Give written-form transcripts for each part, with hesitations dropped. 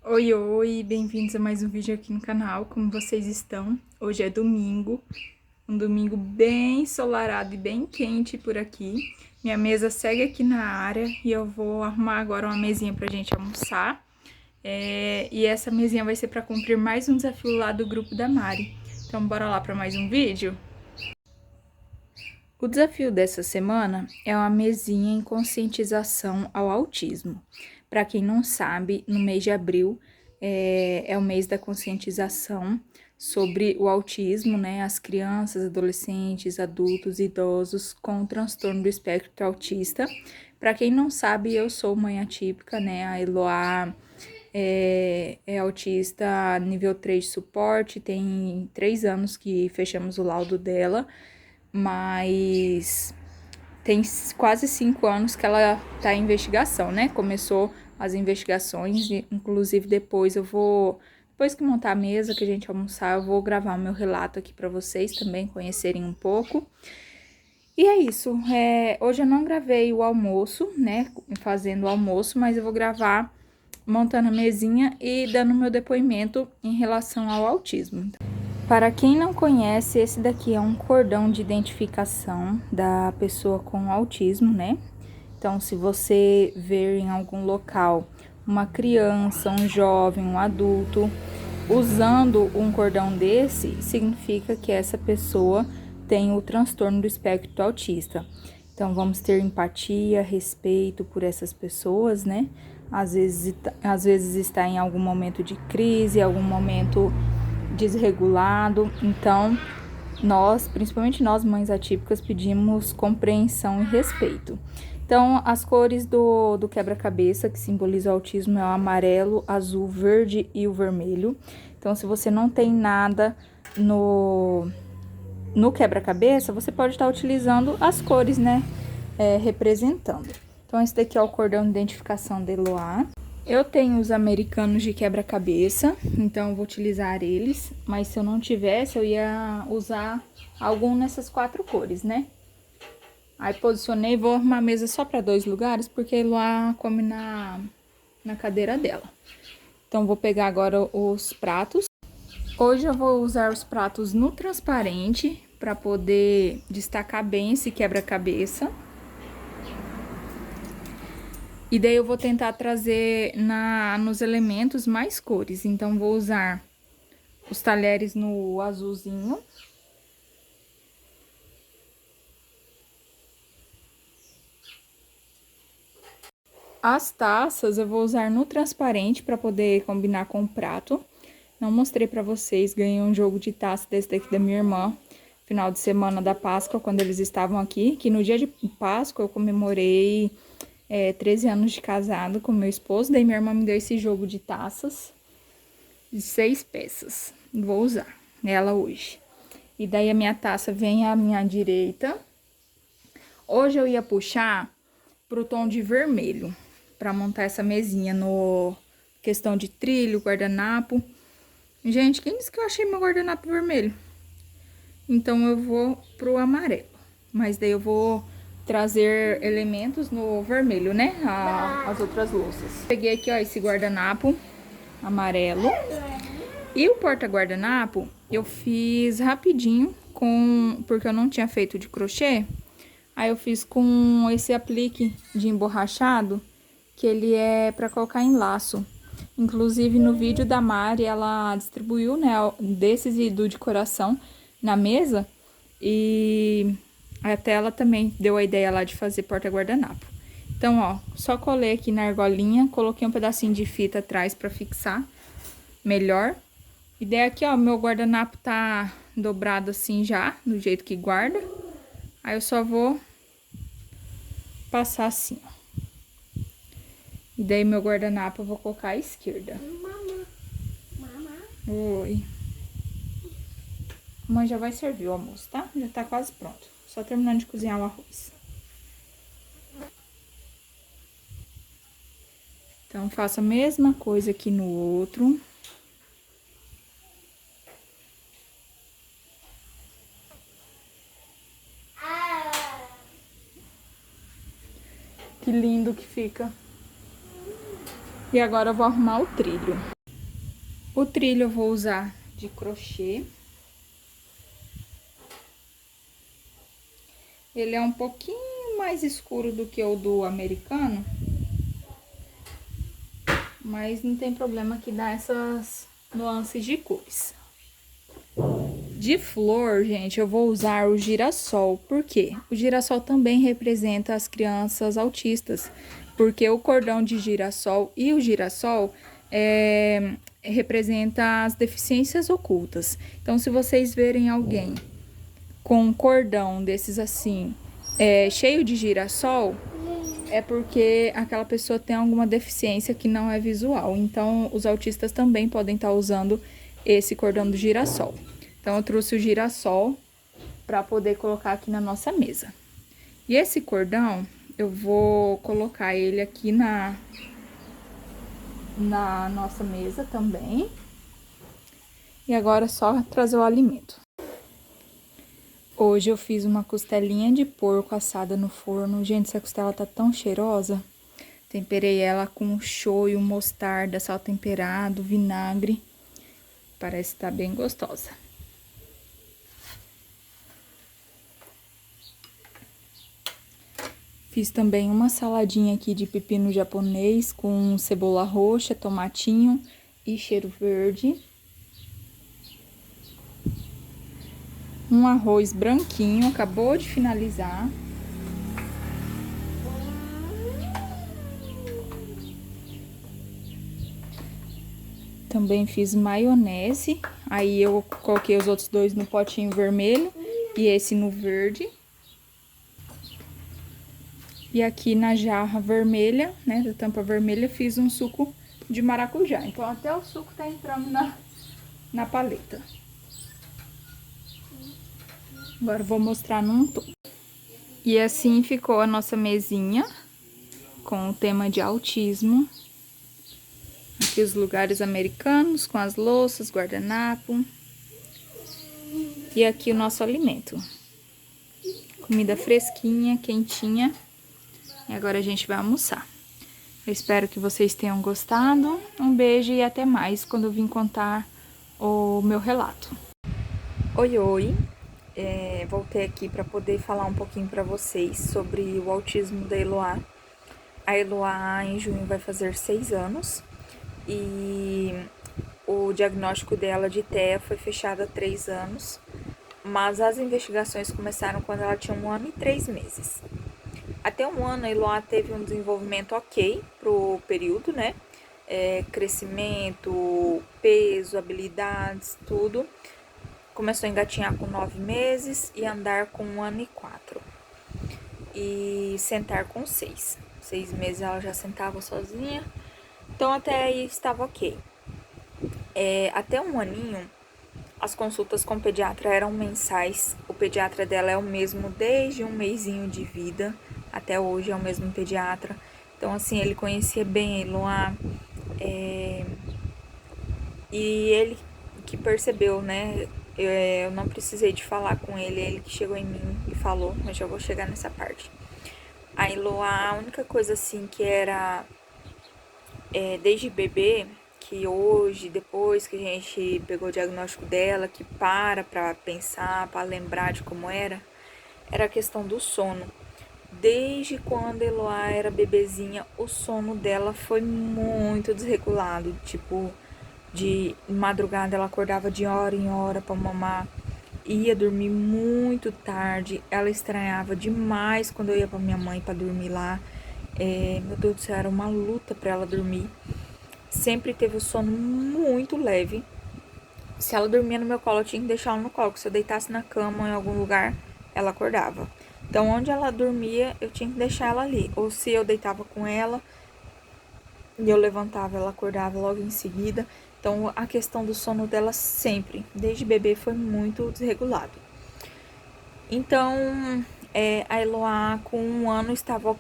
Oi, oi, bem-vindos a mais um vídeo aqui no canal, como vocês estão? Hoje é domingo, um domingo bem ensolarado e bem quente por aqui. Minha mesa segue aqui na área e eu vou arrumar agora uma mesinha pra gente almoçar. E essa mesinha vai ser pra cumprir mais um desafio lá do grupo da Mari. Então bora lá pra mais um vídeo? O desafio dessa semana é uma mesinha em conscientização ao autismo. Para quem não sabe, no mês de abril é o mês da conscientização sobre o autismo, né? As crianças, adolescentes, adultos, idosos com transtorno do espectro autista. Para quem não sabe, eu sou mãe atípica, né? A Eloá é autista nível 3 de suporte, tem 3 anos que fechamos o laudo dela, mas tem quase 5 anos que ela tá em investigação, né? Começou as investigações, inclusive depois depois que montar a mesa, que a gente almoçar, eu vou gravar o meu relato aqui pra vocês também conhecerem um pouco. E é isso, hoje eu não gravei o almoço, né, fazendo o almoço, mas eu vou gravar montando a mesinha e dando meu depoimento em relação ao autismo. Para quem não conhece, esse daqui é um cordão de identificação da pessoa com autismo, né? Então, se você ver em algum local uma criança, um jovem, um adulto usando um cordão desse, significa que essa pessoa tem o transtorno do espectro autista. Então, vamos ter empatia, respeito por essas pessoas, né? Às vezes está em algum momento de crise, algum momento desregulado. Então, principalmente nós, mães atípicas, pedimos compreensão e respeito. Então, as cores do quebra-cabeça, que simboliza o autismo, é o amarelo, azul, verde e o vermelho. Então, se você não tem nada no quebra-cabeça, você pode estar utilizando as cores, né? Representando. Então, esse daqui é o cordão de identificação de Eloá. Eu tenho os americanos de quebra-cabeça, então eu vou utilizar eles. Mas se eu não tivesse, eu ia usar algum nessas 4 cores, né? Aí posicionei, vou arrumar a mesa só para 2 lugares, porque Eloá come na cadeira dela. Então, vou pegar agora os pratos. Hoje eu vou usar os pratos no transparente, para poder destacar bem esse quebra-cabeça. E daí eu vou tentar trazer nos elementos mais cores. Então, vou usar os talheres no azulzinho. As taças eu vou usar no transparente para poder combinar com o prato. Não mostrei para vocês, ganhei um jogo de taça desse daqui da minha irmã. Final de semana da Páscoa, quando eles estavam aqui. Que no dia de Páscoa eu comemorei 13 anos de casado com meu esposo. Daí minha irmã me deu esse jogo de taças de 6 peças. Vou usar ela hoje. E daí a minha taça vem à minha direita. Hoje eu ia puxar pro tom de vermelho, para montar essa mesinha no questão de trilho, guardanapo. Gente, quem disse que eu achei meu guardanapo vermelho? Então eu vou pro amarelo. Mas daí eu vou trazer elementos no vermelho, né? As outras louças. Peguei aqui, ó, esse guardanapo amarelo. E o porta-guardanapo eu fiz rapidinho, porque eu não tinha feito de crochê. Aí eu fiz com esse aplique de emborrachado, que ele é para colocar em laço. Inclusive no vídeo da Mari, ela distribuiu, né, desses e do de coração na mesa. E até ela também deu a ideia lá de fazer porta-guardanapo. Então, ó, só colei aqui na argolinha, coloquei um pedacinho de fita atrás para fixar melhor. E daí aqui, ó, meu guardanapo tá dobrado assim já, do jeito que guarda. Aí eu só vou passar assim, ó. E daí meu guardanapo eu vou colocar à esquerda. Oi. Mãe já vai servir o almoço, tá? Já tá quase pronto. Só terminando de cozinhar o arroz. Então, faço a mesma coisa aqui no outro. Que lindo que fica. E agora eu vou arrumar o trilho. O trilho eu vou usar de crochê. Ele é um pouquinho mais escuro do que o do americano, mas não tem problema que dá essas nuances de cores. De flor, gente, eu vou usar o girassol. Por quê? O girassol também representa as crianças autistas, porque o cordão de girassol e o girassol representa as deficiências ocultas. Então, se vocês verem alguém com um cordão desses assim, cheio de girassol, é porque aquela pessoa tem alguma deficiência que não é visual. Então, os autistas também podem estar usando esse cordão do girassol. Então, eu trouxe o girassol para poder colocar aqui na nossa mesa. E esse cordão, eu vou colocar ele aqui na nossa mesa também. E agora é só trazer o alimento. Hoje eu fiz uma costelinha de porco assada no forno. Gente, essa costela tá tão cheirosa. Temperei ela com shoyu, mostarda, sal temperado, vinagre. Parece estar bem gostosa. Fiz também uma saladinha aqui de pepino japonês com cebola roxa, tomatinho e cheiro verde. Um arroz branquinho, acabou de finalizar. Também fiz maionese, aí eu coloquei os outros dois no potinho vermelho e esse no verde. E aqui na jarra vermelha, né, da tampa vermelha, fiz um suco de maracujá. Então até o suco tá entrando na paleta. Agora eu vou mostrar num todo. E assim ficou a nossa mesinha com o tema de autismo. Aqui os lugares americanos com as louças, guardanapo. E aqui o nosso alimento. Comida fresquinha, quentinha. E agora a gente vai almoçar. Eu espero que vocês tenham gostado. Um beijo e até mais quando eu vim contar o meu relato. Oi, oi. Voltei aqui para poder falar um pouquinho para vocês sobre o autismo da Eloá. A Eloá em junho vai fazer 6 anos e o diagnóstico dela de TEA foi fechado há 3 anos, mas as investigações começaram quando ela tinha 1 ano e 3 meses. Até 1 ano a Eloá teve um desenvolvimento ok pro período, né? Crescimento, peso, habilidades, tudo. Começou a engatinhar com 9 meses e andar com 1 ano e 4. E sentar com 6. 6 meses ela já sentava sozinha. Então até aí estava ok. Até 1 aninho, as consultas com o pediatra eram mensais. O pediatra dela é o mesmo desde 1 mesinho de vida. Até hoje é o mesmo pediatra. Então assim, ele conhecia bem a Eloá. E ele que percebeu, né? Eu não precisei de falar com ele, ele que chegou em mim e falou, mas já vou chegar nessa parte. A Eloá, a única coisa assim que era desde bebê, que hoje, depois que a gente pegou o diagnóstico dela, que pra pensar, para lembrar de como era a questão do sono. Desde quando a Eloá era bebezinha, o sono dela foi muito desregulado, tipo, de madrugada ela acordava de hora em hora para mamar, ia dormir muito tarde, ela estranhava demais quando eu ia para minha mãe para dormir lá. Meu Deus do céu, era uma luta para ela dormir. Sempre teve o sono muito leve. Se ela dormia no meu colo, eu tinha que deixar ela no colo, porque se eu deitasse na cama ou em algum lugar, ela acordava. Então, onde ela dormia, eu tinha que deixar ela ali. Ou se eu deitava com ela e eu levantava, ela acordava logo em seguida. Então, a questão do sono dela sempre, desde bebê, foi muito desregulado. Então, a Eloá com 1 ano estava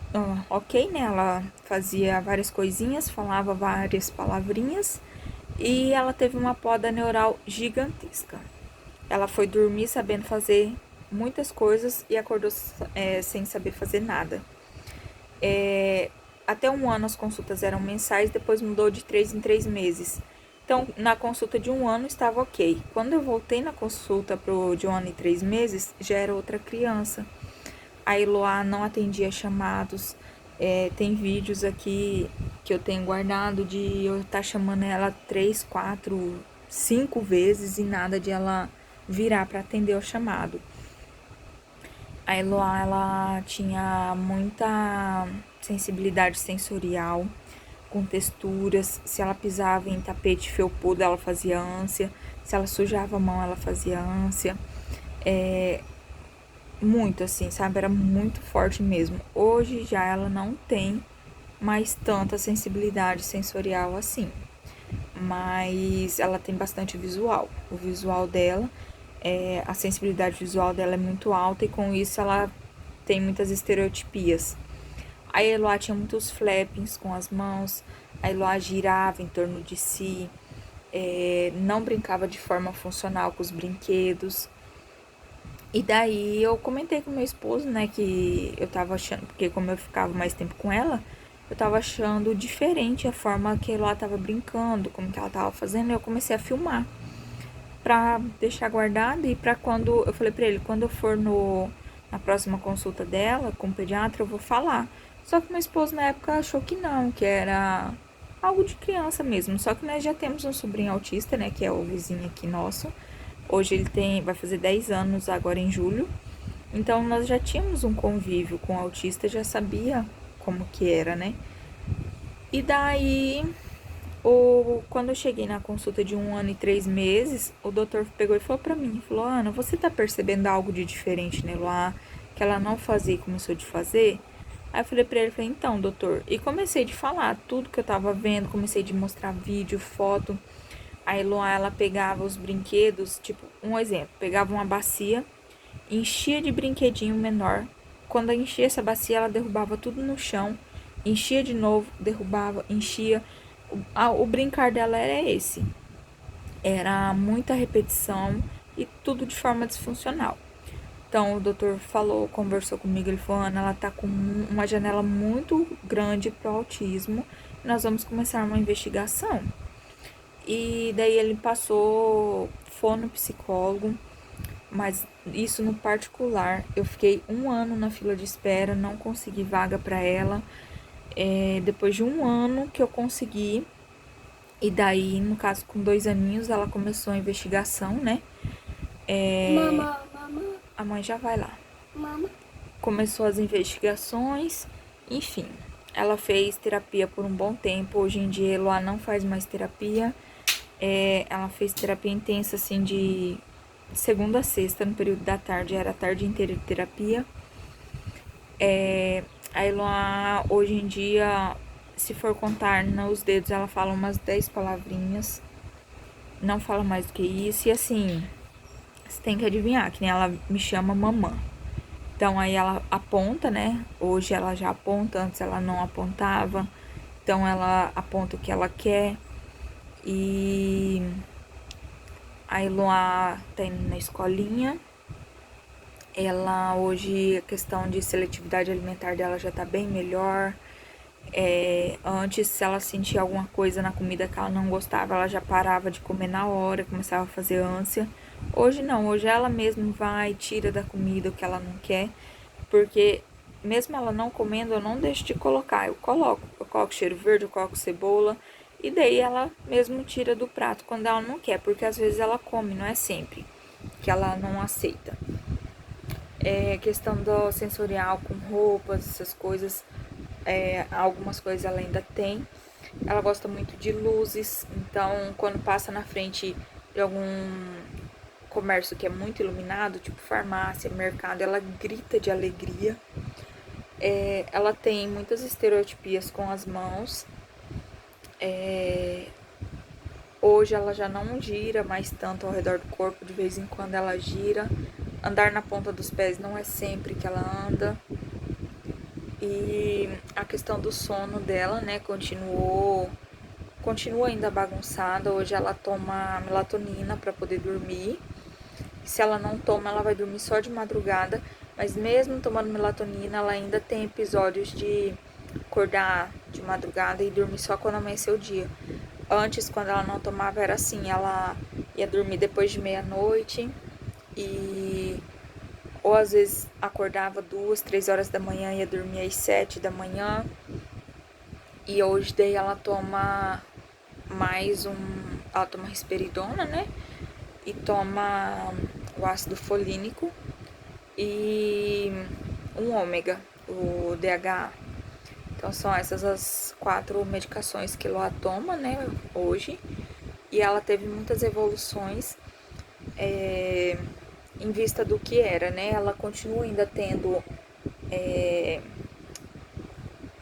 ok, né? Ela fazia várias coisinhas, falava várias palavrinhas e ela teve uma poda neural gigantesca. Ela foi dormir sabendo fazer muitas coisas e acordou sem saber fazer nada. Até 1 ano as consultas eram mensais, depois mudou de 3 em 3 meses. Então, na consulta de 1 ano estava ok. Quando eu voltei na consulta de 1 ano e 3 meses, já era outra criança. A Eloá não atendia chamados. Tem vídeos aqui que eu tenho guardado de eu estar chamando ela 3, 4, 5 vezes e nada de ela virar para atender o chamado. A Eloá, ela tinha muita sensibilidade sensorial, com texturas. Se ela pisava em tapete felpudo, ela fazia ânsia. Se ela sujava a mão, ela fazia ânsia. Muito assim, sabe? Era muito forte mesmo. Hoje já ela não tem mais tanta sensibilidade sensorial assim. Mas ela tem bastante visual. O visual dela, a sensibilidade visual dela é muito alta e com isso ela tem muitas estereotipias. A Eloá tinha muitos flappings com as mãos, a Eloá girava em torno de si, não brincava de forma funcional com os brinquedos. E daí eu comentei com meu esposo, né, que eu tava achando, porque como eu ficava mais tempo com ela, eu tava achando diferente a forma que ela tava brincando, como que ela tava fazendo, e eu comecei a filmar pra deixar guardado e pra quando, eu falei pra ele, quando eu for na próxima consulta dela com o pediatra, eu vou falar. Só que meu esposo na época achou que não, que era algo de criança mesmo. Só que nós já temos um sobrinho autista, né, que é o vizinho aqui nosso. Hoje ele vai fazer 10 anos agora em julho. Então nós já tínhamos um convívio com o autista, já sabia como que era, né? E daí, quando eu cheguei na consulta de 1 ano e 3 meses, o doutor pegou e falou pra mim, falou, Ana, você tá percebendo algo de diferente nela, que ela não fazia e começou de fazer? Aí eu falei pra ele, falei, então, doutor, e comecei de falar tudo que eu tava vendo, comecei de mostrar vídeo, foto. A Eloá, ela pegava os brinquedos, tipo, um exemplo, pegava uma bacia, enchia de brinquedinho menor. Quando enchia essa bacia, ela derrubava tudo no chão, enchia de novo, derrubava, enchia. O brincar dela era esse. Era muita repetição e tudo de forma disfuncional. Então o doutor conversou comigo, ele falou, Ana, ela tá com uma janela muito grande para o autismo, nós vamos começar uma investigação. E daí ele passou fono-psicólogo, mas isso no particular. Eu fiquei 1 ano na fila de espera, não consegui vaga para ela. Depois de 1 ano que eu consegui, e daí, no caso, com 2 aninhos, ela começou a investigação, né? Mama. A mãe já vai lá. Mama. Começou as investigações, enfim. Ela fez terapia por um bom tempo. Hoje em dia, Eloá não faz mais terapia. Ela fez terapia intensa, assim, de segunda a sexta, no período da tarde, era a tarde inteira de terapia. A Eloá, hoje em dia, se for contar nos dedos, ela fala umas 10 palavrinhas. Não fala mais do que isso. E assim, você tem que adivinhar, que nem ela me chama mamã. Então aí ela aponta, né? Hoje ela já aponta, antes ela não apontava. Então ela aponta o que ela quer. E a Eloá tá indo na escolinha. Ela hoje, a questão de seletividade alimentar dela já tá bem melhor. Antes, se ela sentia alguma coisa na comida que ela não gostava, ela já parava de comer na hora, começava a fazer ânsia. Hoje não, hoje ela mesma vai, tira da comida o que ela não quer, porque mesmo ela não comendo, eu não deixo de colocar. Eu coloco cheiro verde, eu coloco cebola, e daí ela mesmo tira do prato quando ela não quer, porque às vezes ela come, não é sempre que ela não aceita. Questão do sensorial com roupas, essas coisas, algumas coisas ela ainda tem. Ela gosta muito de luzes, então quando passa na frente de algum comércio que é muito iluminado, tipo farmácia, mercado, ela grita de alegria. Ela tem muitas estereotipias com as mãos. Hoje ela já não gira mais tanto ao redor do corpo, de vez em quando ela gira. Andar na ponta dos pés não é sempre que ela anda. E a questão do sono dela, né, continua ainda bagunçada. Hoje ela toma melatonina para poder dormir. Se ela não toma, ela vai dormir só de madrugada. Mas mesmo tomando melatonina, ela ainda tem episódios de acordar de madrugada e dormir só quando amanhecer o dia. Antes, quando ela não tomava, era assim, ela ia dormir depois de meia-noite e ou às vezes acordava 2, 3 horas da manhã e ia dormir às 7 da manhã. E hoje daí ela toma ela toma risperidona, né? E toma o ácido folínico e um ômega, o DHA. Então são essas as 4 medicações que ela toma, né, hoje. E ela teve muitas evoluções em vista do que era, né? Ela continua ainda tendo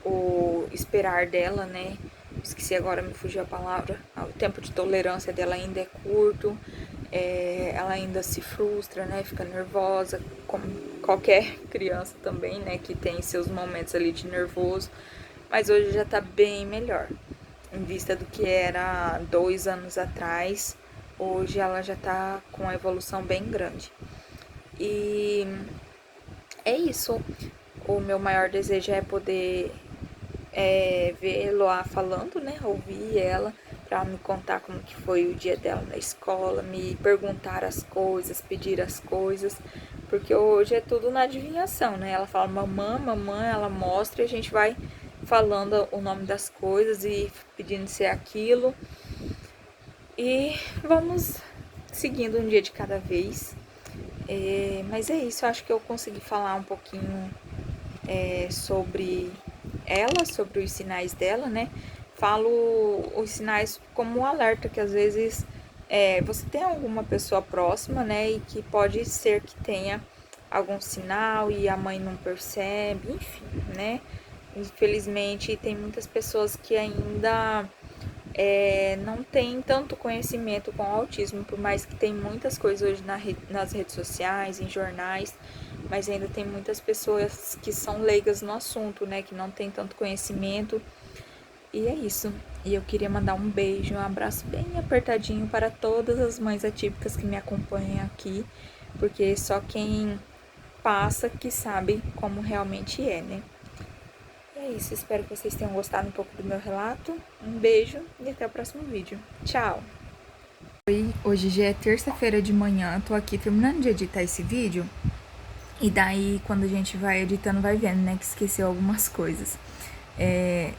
o esperar dela, né? Esqueci agora, me fugiu a palavra. O tempo de tolerância dela ainda é curto, ela ainda se frustra, né? Fica nervosa, como qualquer criança também, né? Que tem seus momentos ali de nervoso, mas hoje já tá bem melhor. Em vista do que era 2 anos atrás, hoje ela já tá com uma evolução bem grande. E é isso. O meu maior desejo é poder ver Eloá falando, né? Ouvir ela para me contar como que foi o dia dela na escola, me perguntar as coisas, pedir as coisas, porque hoje é tudo na adivinhação, né? Ela fala mamãe, mamãe, ela mostra e a gente vai falando o nome das coisas e pedindo ser aquilo. E vamos seguindo um dia de cada vez. Mas é isso, eu acho que eu consegui falar um pouquinho sobre ela, sobre os sinais dela, né? Falo os sinais como um alerta, que às vezes você tem alguma pessoa próxima, né? E que pode ser que tenha algum sinal e a mãe não percebe, enfim, né? Infelizmente, tem muitas pessoas que ainda não tem tanto conhecimento com o autismo, por mais que tem muitas coisas hoje nas redes sociais, em jornais, mas ainda tem muitas pessoas que são leigas no assunto, né, que não tem tanto conhecimento. E é isso. E eu queria mandar um beijo, um abraço bem apertadinho para todas as mães atípicas que me acompanham aqui, porque só quem passa que sabe como realmente é, né? É isso, espero que vocês tenham gostado um pouco do meu relato. Um beijo e até o próximo vídeo. Tchau! Hoje já é terça-feira de manhã, tô aqui terminando de editar esse vídeo. E daí, quando a gente vai editando, vai vendo, né, que esqueceu algumas coisas.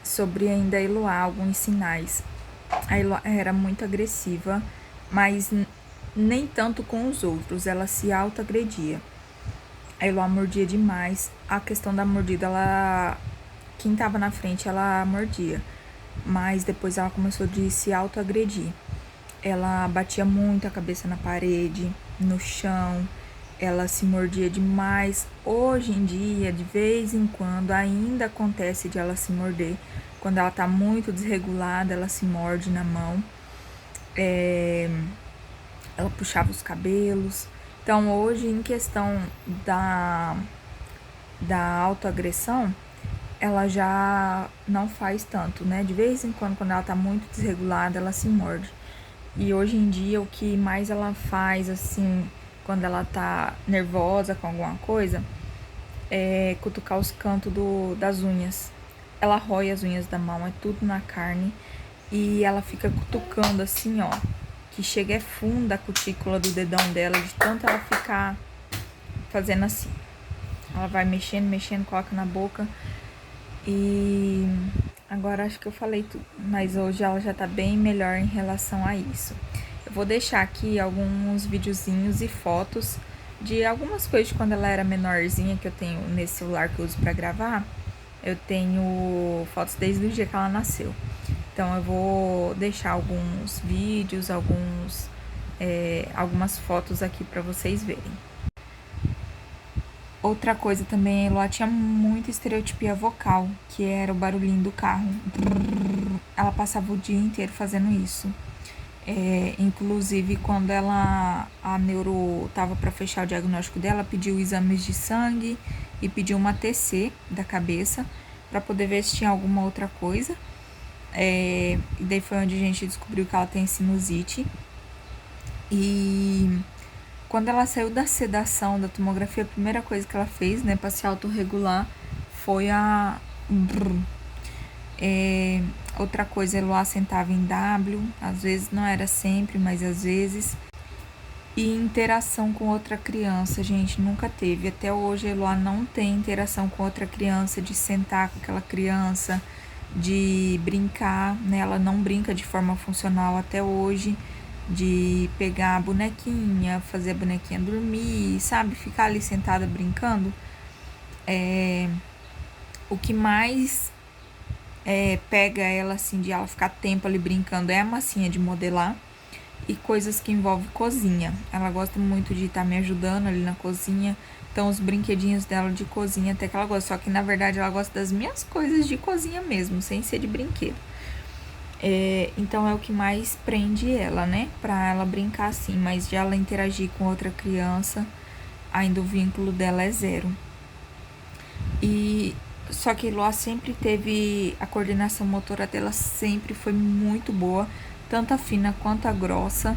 Sobre ainda a Eloá, alguns sinais. A Eloá era muito agressiva, mas nem tanto com os outros, ela se autoagredia. A Eloá mordia demais. A questão da mordida, quem tava na frente, ela mordia. Mas depois ela começou a se autoagredir. Ela batia muito a cabeça na parede, no chão. Ela se mordia demais. Hoje em dia, de vez em quando, ainda acontece de ela se morder. Quando ela tá muito desregulada, ela se morde na mão. Ela puxava os cabelos. Então, hoje, em questão da autoagressão, ela já não faz tanto, né? De vez em quando ela tá muito desregulada, ela se morde. E hoje em dia, o que mais ela faz, assim, quando ela tá nervosa com alguma coisa, é cutucar os cantos das unhas. Ela rói as unhas da mão, é tudo na carne. E ela fica cutucando assim, ó, que chega funda a cutícula do dedão dela, de tanto ela ficar fazendo assim. Ela vai mexendo, mexendo, coloca na boca. E agora acho que eu falei tudo, mas hoje ela já tá bem melhor em relação a isso. Eu vou deixar aqui alguns videozinhos e fotos de algumas coisas de quando ela era menorzinha, que eu tenho nesse celular que eu uso pra gravar. Eu tenho fotos desde o dia que ela nasceu. Então eu vou deixar alguns vídeos, algumas fotos aqui pra vocês verem. Outra coisa também, ela tinha muita estereotipia vocal, que era o barulhinho do carro. Ela passava o dia inteiro fazendo isso. Inclusive, quando a neuro tava para fechar o diagnóstico dela, pediu exames de sangue e pediu uma TC da cabeça para poder ver se tinha alguma outra coisa. E daí foi onde a gente descobriu que ela tem sinusite. E quando ela saiu da sedação, da tomografia, a primeira coisa que ela fez, né, pra se autorregular, foi Outra coisa, Eloá sentava em W, às vezes não era sempre, mas às vezes. E interação com outra criança, gente, nunca teve. Até hoje, Eloá não tem interação com outra criança, de sentar com aquela criança, de brincar, né? Ela não brinca de forma funcional até hoje, de pegar a bonequinha, fazer a bonequinha dormir, sabe? Ficar ali sentada brincando. O que mais pega ela, assim, de ela ficar tempo ali brincando é a massinha de modelar e coisas que envolvem cozinha. Ela gosta muito de estar me ajudando ali na cozinha. Então, os brinquedinhos dela de cozinha até que ela gosta. Só que, na verdade, ela gosta das minhas coisas de cozinha mesmo, sem ser de brinquedo. Então, é o que mais prende ela, né? Pra ela brincar assim. Mas de ela interagir com outra criança, ainda o vínculo dela é zero. E só que Lua sempre teve, a coordenação motora dela sempre foi muito boa, tanto a fina quanto a grossa.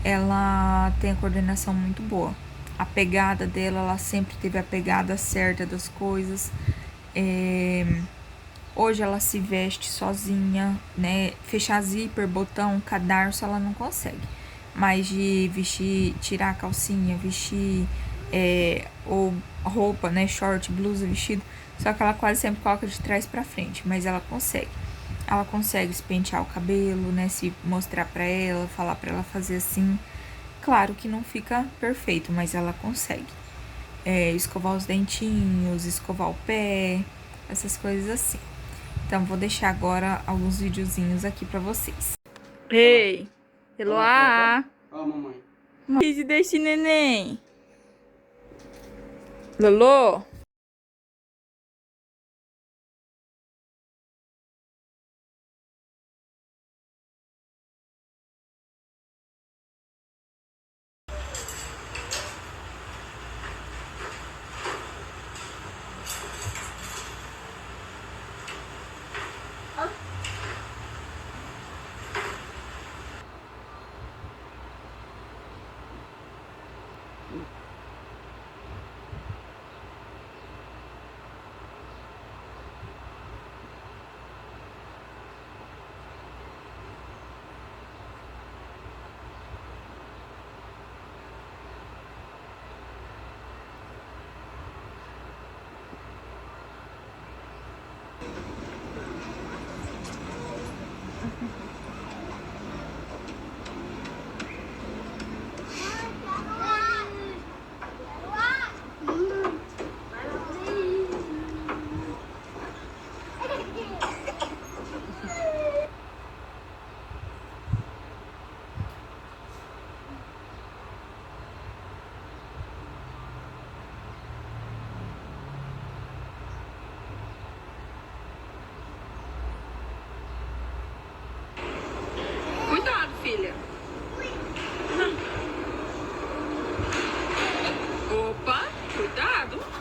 Ela tem a coordenação muito boa. A pegada dela, ela sempre teve a pegada certa das coisas. Hoje ela se veste sozinha, né? Fechar zíper, botão, cadarço, ela não consegue. Mas de vestir, tirar a calcinha, vestir ou roupa, né? Short, blusa, vestido. Só que ela quase sempre coloca de trás pra frente, mas ela consegue. Ela consegue se pentear o cabelo, né? Se mostrar pra ela, falar pra ela fazer assim. Claro que não fica perfeito, mas ela consegue. Escovar os dentinhos, escovar o pé, essas coisas assim. Então, vou deixar agora alguns videozinhos aqui pra vocês. Ei, Eloá! Ó, mamãe. Vídeo desse neném. Lolo? Cuidado, filha. Opa, cuidado.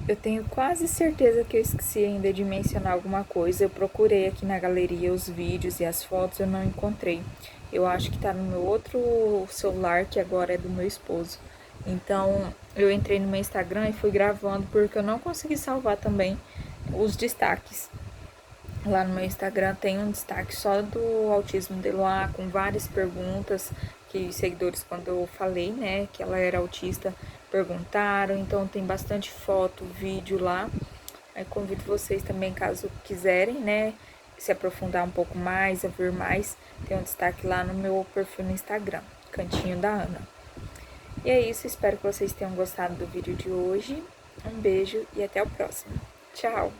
Eu tenho quase certeza que eu esqueci ainda de mencionar alguma coisa. Eu procurei aqui na galeria os vídeos e as fotos, eu não encontrei. Eu acho que tá no meu outro celular, que agora é do meu esposo. Então, eu entrei no meu Instagram e fui gravando, porque eu não consegui salvar também os destaques. Lá no meu Instagram tem um destaque só do autismo de Eloá, com várias perguntas que seguidores, quando eu falei, né, que ela era autista, perguntaram. Então tem bastante foto, vídeo lá. Aí convido vocês também, caso quiserem, né, se aprofundar um pouco mais, a ver mais, tem um destaque lá no meu perfil no Instagram, Cantinho da Ana. E é isso, espero que vocês tenham gostado do vídeo de hoje. Um beijo e até o próximo. Tchau!